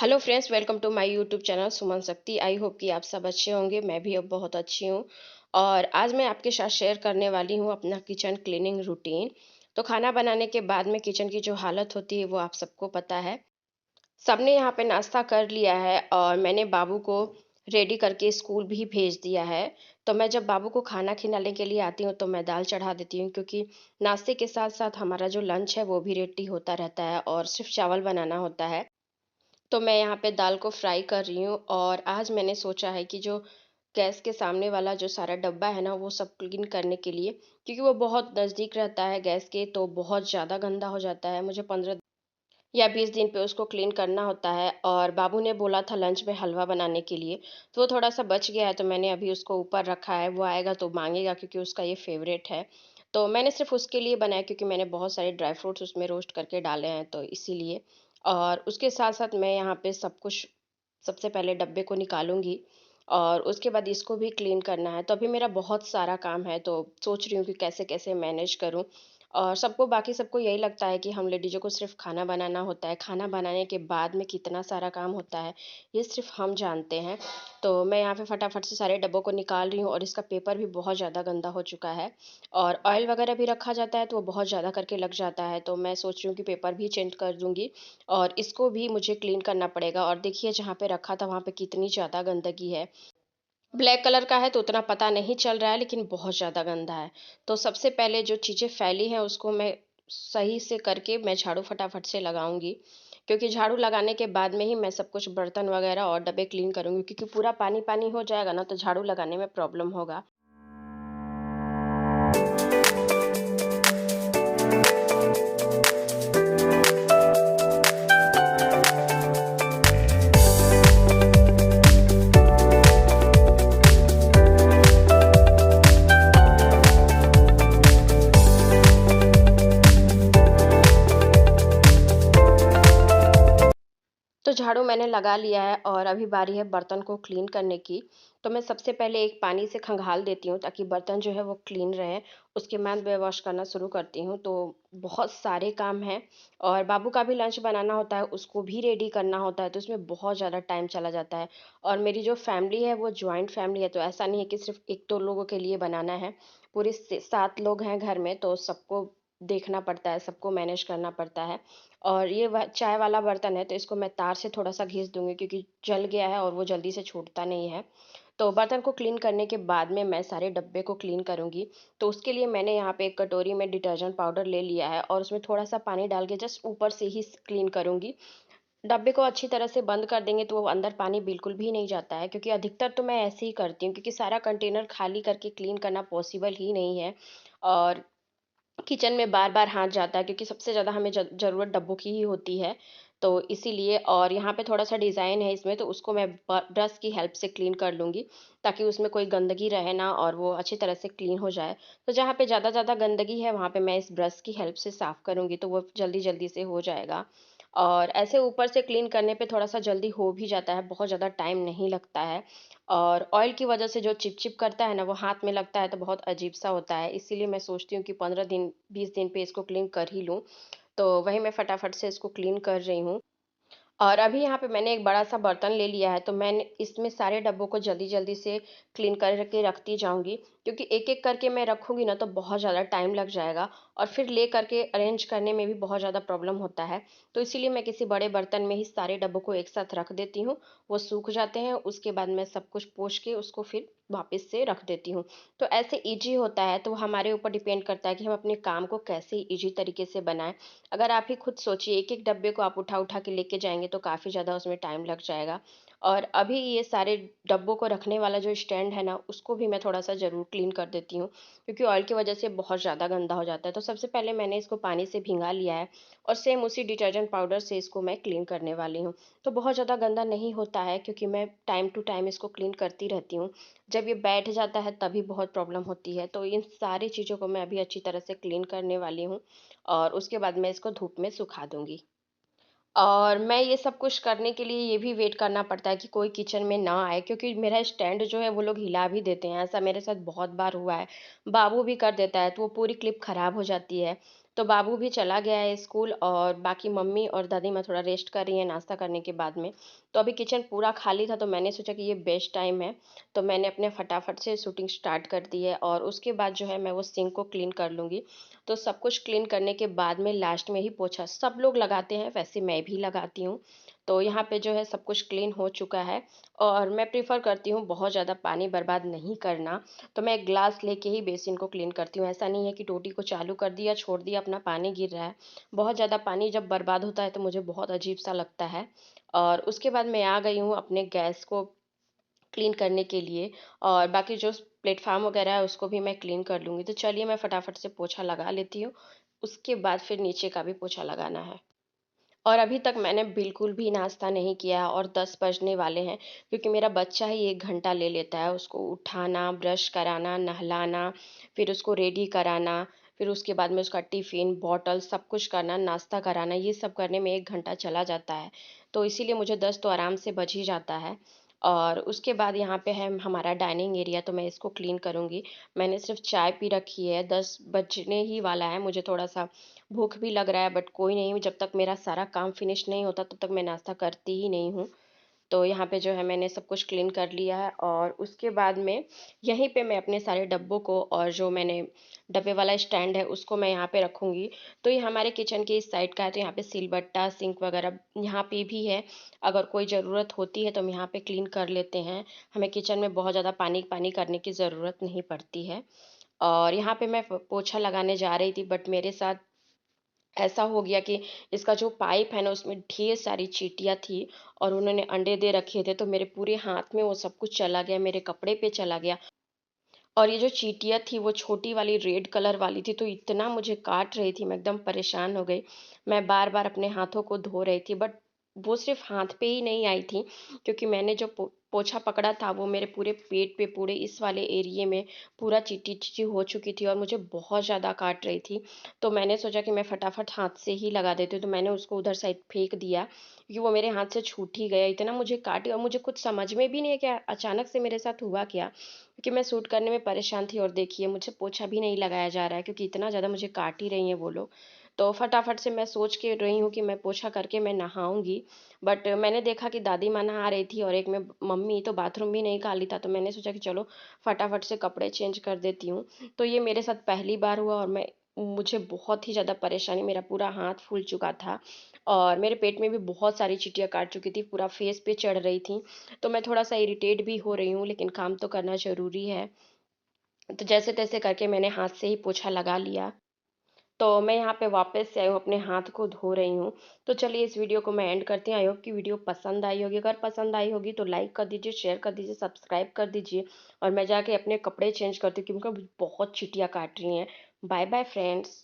Hello friends, welcome to my YouTube channel Suman Shakti. I hope कि आप सब अच्छे होंगे। मैं भी अब बहुत अच्छी हूँ। और आज मैं आपके साथ शेयर करने वाली हूँ अपना किचन क्लीनिंग रूटीन। तो खाना बनाने के बाद में किचन की जो हालत होती है वो आप सबको पता है। सबने यहाँ पे नाश्ता कर लिया है और मैंने बाबू को रेडी करके स्कूल भी भेज दिया है। तो मैं जब बाबू को खाना खिलाने के लिए आती हूँ तो मैं दाल चढ़ा देती हूँ, क्योंकि नाश्ते के साथ साथ हमारा जो लंच है वो भी रेडी होता रहता है और सिर्फ चावल बनाना होता है। तो मैं यहाँ पे दाल को फ्राई कर रही हूँ और आज मैंने सोचा है कि जो गैस के सामने वाला जो सारा डब्बा है ना वो सब क्लीन करने के लिए, क्योंकि वो बहुत नज़दीक रहता है गैस के, तो बहुत ज़्यादा गंदा हो जाता है। मुझे 15 या 20 दिन पे उसको क्लीन करना होता है। और बाबू ने बोला था लंच में हलवा बनाने के लिए, तो वो थोड़ा सा बच गया है, तो मैंने अभी उसको ऊपर रखा है। वो आएगा तो मांगेगा, क्योंकि उसका ये फेवरेट है। तो मैंने सिर्फ उसके लिए बनाया, क्योंकि मैंने बहुत सारे ड्राई फ्रूट्स उसमें रोस्ट करके डाले हैं, तो इसीलिए। और उसके साथ साथ मैं यहाँ पे सब कुछ, सबसे पहले डब्बे को निकालूंगी और उसके बाद इसको भी क्लीन करना है। तो अभी मेरा बहुत सारा काम है, तो सोच रही हूँ कि कैसे कैसे मैनेज करूँ। और बाकी सबको यही लगता है कि हम लेडीज़ों को सिर्फ़ खाना बनाना होता है, खाना बनाने के बाद में कितना सारा काम होता है, ये सिर्फ़ हम जानते हैं। तो मैं यहाँ पे फटाफट से सारे डब्बों को निकाल रही हूँ और इसका पेपर भी बहुत ज़्यादा गंदा हो चुका है। और ऑयल वगैरह भी रखा जाता है तो वो बहुत ज़्यादा करके लग जाता है, तो मैं सोच रही हूँ कि पेपर भी चेंज कर दूँगी और इसको भी मुझे क्लीन करना पड़ेगा। और देखिए, जहाँ पे रखा था वहाँ पे कितनी ज़्यादा गंदगी है। ब्लैक कलर का है तो उतना पता नहीं चल रहा है, लेकिन बहुत ज़्यादा गंदा है। तो सबसे पहले जो चीज़ें फैली हैं उसको मैं सही से करके मैं झाड़ू फटाफट से लगाऊँगी। क्योंकि झाड़ू लगाने के बाद में ही मैं सब कुछ बर्तन वगैरह और डब्बे क्लीन करूँगी, क्योंकि पूरा पानी-पानी हो जाएगा ना तो झाड़ू लगाने में प्रॉब्लम होगा। तो झाड़ू मैंने लगा लिया है और अभी बारी है बर्तन को क्लीन करने की। तो मैं सबसे पहले एक पानी से खंगाल देती हूँ ताकि बर्तन जो है वो क्लीन रहे। उसके बाद मैं वॉश करना शुरू करती हूँ। तो बहुत सारे काम हैं और बाबू का भी लंच बनाना होता है, उसको भी रेडी करना होता है, तो उसमें बहुत ज़्यादा टाइम चला जाता है। और मेरी जो फैमिली है वो जॉइंट फैमिली है, तो ऐसा नहीं है कि सिर्फ़ 1-2 लोगों के लिए बनाना है। पूरे से 7 लोग हैं घर में, तो सबको देखना पड़ता है, सबको मैनेज करना पड़ता है। और ये चाय वाला बर्तन है तो इसको मैं तार से थोड़ा-सा घिस दूँगी, क्योंकि जल गया है और वो जल्दी से छूटता नहीं है। तो बर्तन को क्लीन करने के बाद में मैं सारे डब्बे को क्लीन करूँगी। तो उसके लिए मैंने यहाँ पे एक कटोरी में डिटर्जेंट पाउडर ले लिया है और उसमें थोड़ा-सा पानी डाल के जस्ट ऊपर से ही क्लीन करूँगी। डब्बे को अच्छी तरह से बंद कर देंगे तो वो अंदर पानी बिल्कुल भी नहीं जाता है, क्योंकि अधिकतर तो मैं ऐसे ही करती हूँ, क्योंकि सारा कंटेनर खाली करके क्लीन करना पॉसिबल ही नहीं है। और किचन में बार-बार हाथ जाता है, क्योंकि सबसे ज़्यादा हमें ज़रूरत डब्बों की ही होती है। तो इसीलिए, और यहाँ पे थोड़ा-सा डिज़ाइन है इसमें, तो उसको मैं ब्रश की हेल्प से क्लीन कर लूँगी, ताकि उसमें कोई गंदगी रहे ना और वो अच्छी तरह से क्लीन हो जाए। तो जहाँ पे ज़्यादा गंदगी है वहाँ पे मैं इस ब्रश की हेल्प से साफ़ करूँगी, तो वो जल्दी-जल्दी से हो जाएगा। और ऐसे ऊपर से क्लीन करने पे थोड़ा-सा जल्दी हो भी जाता है, बहुत ज़्यादा टाइम नहीं लगता है। और ऑयल की वजह से जो चिपचिप करता है ना, वो हाथ में लगता है तो बहुत अजीब-सा होता है। इसीलिए मैं सोचती हूँ कि 15 दिन, 20 दिन पे इसको क्लीन कर ही लूँ। तो वही मैं फटाफट से इसको क्लीन कर रही हूँ। और अभी यहाँ पे मैंने एक बड़ा-सा बर्तन ले लिया है, तो मैंने इसमें सारे डब्बों को जल्दी-जल्दी से क्लीन करके रखती जाऊँगी, क्योंकि एक-एक करके मैं रखूँगी ना तो बहुत ज़्यादा टाइम लग जाएगा और फिर ले करके अरेंज करने में भी बहुत ज़्यादा प्रॉब्लम होता है। तो इसीलिए मैं किसी बड़े बर्तन में ही सारे डब्बों को एक साथ रख देती हूँ, वो सूख जाते हैं, उसके बाद मैं सब कुछ पोंछ के उसको फिर वापस से रख देती हूँ। तो ऐसे ईज़ी होता है, तो हमारे ऊपर डिपेंड करता है कि हम अपने काम को कैसे ईज़ी तरीके से बनाएँ। अगर आप ही खुद सोचिए, एक-एक डब्बे को आप उठा-उठा के लेके जाएँगे तो काफ़ी ज़्यादा उसमें टाइम लग जाएगा। और अभी ये सारे डब्बों को रखने वाला जो स्टैंड है ना, उसको भी मैं थोड़ा-सा ज़रूर क्लीन कर देती हूँ, क्योंकि ऑयल की वजह से बहुत ज़्यादा गंदा हो जाता है। तो सबसे पहले मैंने इसको पानी से भिंगा लिया है और सेम उसी डिटर्जेंट पाउडर से इसको मैं क्लीन करने वाली हूँ। तो बहुत ज़्यादा गंदा नहीं होता है, क्योंकि मैं टाइम टू टाइम इसको क्लीन करती रहती हूँ। जब ये बैठ जाता है तभी बहुत प्रॉब्लम होती है। तो इन सारी चीज़ों को मैं अभी अच्छी तरह से क्लीन करने वाली हूँ और उसके बाद मैं इसको धूप में सुखा दूँगी। और मैं ये सब कुछ करने के लिए ये भी वेट करना पड़ता है कि कोई किचन में ना आए, क्योंकि मेरा स्टैंड जो है वो लोग हिला भी देते हैं। ऐसा मेरे साथ बहुत बार हुआ है। बाबू भी कर देता है तो वो पूरी क्लिप खराब हो जाती है। तो बाबू भी चला गया है स्कूल और बाकी मम्मी और दादी माँ थोड़ा रेस्ट कर रही हैं नाश्ता करने के बाद में। तो अभी किचन पूरा खाली था तो मैंने सोचा कि ये बेस्ट टाइम है, तो मैंने अपने फटाफट से शूटिंग स्टार्ट कर दी है और उसके बाद जो है मैं वो सिंक को क्लीन कर लूँगी। तो सब कुछ क्लीन करने के बाद में लास्ट में ही पोछा सब लोग लगाते हैं, वैसे मैं भी लगाती हूँ। तो यहाँ पे जो है सब कुछ क्लीन हो चुका है और मैं प्रेफ़र करती हूँ बहुत ज़्यादा पानी बर्बाद नहीं करना। तो मैं एक ग्लास लेके ही बेसिन को क्लीन करती हूँ। ऐसा नहीं है कि टोटी को चालू कर दिया, छोड़ दिया, अपना पानी गिर रहा है। बहुत ज़्यादा पानी जब बर्बाद होता है तो मुझे बहुत अजीब-सा लगता है। और उसके बाद मैं आ गई हूँ अपने गैस को क्लीन करने के लिए और बाकी जो प्लेटफ़ॉर्म वग़ैरह है उसको भी मैं क्लीन कर लूँगी। तो चलिए मैं फटाफट से पोछा लगा लेती हूँ। उसके बाद फिर नीचे का भी पोछा लगाना है। और अभी तक मैंने बिल्कुल भी नाश्ता नहीं किया और 10 बजने वाले हैं क्योंकि मेरा बच्चा ही 1 घंटा ले लेता है। उसको उठाना, ब्रश कराना, नहलाना, फिर उसको रेडी कराना, फिर उसके बाद में उसका टिफ़िन, बॉटल सब कुछ करना, नाश्ता कराना, ये सब करने में 1 घंटा चला जाता है। तो इसीलिए मुझे 10 तो आराम से बज ही जाता है। और उसके बाद यहाँ पे है हमारा डाइनिंग एरिया तो मैं इसको क्लीन करूँगी। मैंने सिर्फ़ चाय पी रखी है, 10 बजने ही वाला है, मुझे थोड़ा-सा भूख भी लग रहा है बट कोई नहीं, जब तक मेरा सारा काम फिनिश नहीं होता तब तक मैं नाश्ता करती ही नहीं हूँ। तो यहाँ पे जो है मैंने सब कुछ क्लीन कर लिया है और उसके बाद में यहीं पे मैं अपने सारे डब्बों को और जो मैंने डब्बे वाला स्टैंड है उसको मैं यहाँ पे रखूँगी। तो ये हमारे किचन के इस साइड का है तो यहाँ पे सिलबट्टा, सिंक वगैरह यहाँ पे भी है। अगर कोई ज़रूरत होती है तो हम यहाँ पे क्लीन कर लेते हैं। हमें किचन में बहुत ज़्यादा पानी-पानी करने की ज़रूरत नहीं पड़ती है। और यहाँ पे मैं प पोछा लगाने जा रही थी बट मेरे साथ ऐसा हो गया कि इसका जो पाइप है ना उसमें ढेर सारी चींटियाँ थी और उन्होंने अंडे दे रखे थे तो मेरे पूरे हाथ में वो सब कुछ चला गया, मेरे कपड़े पे चला गया। और ये जो चींटियाँ थी वो छोटी वाली रेड कलर वाली थी तो इतना मुझे काट रही थी, मैं एकदम परेशान हो गई। मैं बार-बार अपने हाथों को धो रही थी बट वो सिर्फ़ हाथ पे ही नहीं आई थी क्योंकि मैंने जो पोछा पकड़ा था वो मेरे पूरे पेट पे, पूरे इस वाले एरिये में पूरा चींटी-चींटी हो चुकी थी और मुझे बहुत ज़्यादा काट रही थी। तो मैंने सोचा कि मैं फटाफट हाथ से ही लगा देती हूँ, तो मैंने उसको उधर साइड फेंक दिया क्योंकि वो मेरे हाथ से छूट ही गया। इतना मुझे काटी और मुझे कुछ समझ में भी नहीं है कि अचानक से मेरे साथ हुआ क्या? क्योंकि मैं सूट करने में परेशान थी और देखिए मुझसे पोछा भी नहीं लगाया जा रहा है क्योंकि इतना ज़्यादा मुझे काट ही रही हैं वो लोग। तो फटाफट से मैं सोच के रही हूँ कि मैं पोछा करके मैं नहाऊँगी। बट मैंने देखा कि दादी माँ नहा रही थी और एक में मम्मी तो बाथरूम भी नहीं खाली था, तो मैंने सोचा कि चलो फटाफट से कपड़े चेंज कर देती हूँ। तो ये मेरे साथ पहली बार हुआ और मुझे बहुत ही ज़्यादा परेशानी, मेरा पूरा हाथ फूल चुका था और मेरे पेट में भी बहुत सारी चींटियाँ काट चुकी थी, पूरा फेस पे चढ़ रही थी। तो मैं थोड़ा-सा इरिटेट भी हो रही हूँ लेकिन काम तो करना ज़रूरी है। तो जैसे-तैसे करके मैंने हाथ से ही पोछा लगा लिया। तो मैं यहाँ पे वापस से आई हूँ, अपने हाथ को धो रही हूँ। तो चलिए इस वीडियो को मैं एंड करती हूँ। आई होप कि वीडियो पसंद आई होगी। अगर पसंद आई होगी तो लाइक कर दीजिए, शेयर कर दीजिए, सब्सक्राइब कर दीजिए और मैं जाके अपने कपड़े चेंज करती हूँ क्योंकि मुझे बहुत चींटियाँ काट रही हैं। Bye bye friends.